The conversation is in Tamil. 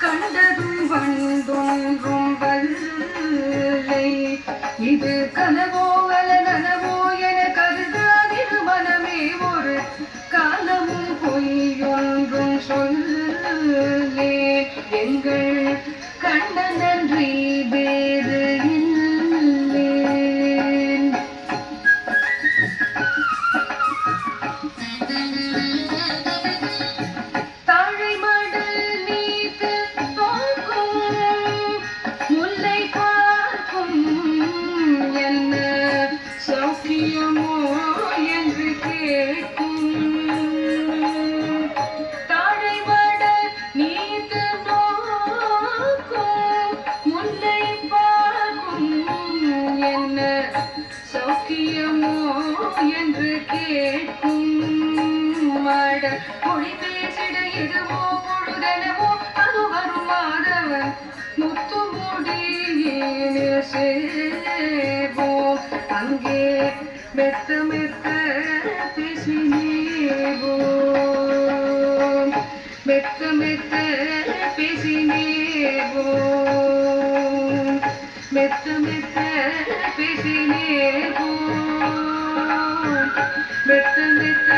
கண்டதும் வந்தொன்றும் வல்லை இது கனவோ வல நனவோ என கருதாதிரு மனமே ஒரு காலமும் பொய்யொன்றும் சொல்லே எங்கள் கண்ணன் நன்றி வேறு இல்லேன். தாழை மடல் நீத்து போக்கும் முல்லை பார்க்கும் என்ன சௌக்கியமோ என்று கேட்கும். தாழை மடல் நீத்து நோக்கும் முல்லை பார்க்கும் என்ன சௌக்கியமோ என்று கேட்கும். மட மொழி பேசிட இதுவோ பொழுதெனவோ அது வரும் மாதவன் முத்து முடியில் சேவோம் அங்கே மெத்த மெத்த பேசினேவோம் மெத்த மெத்த பேசினேவோம் மெத்த மெத்த பேசினேவோம் மெத்த மெத்த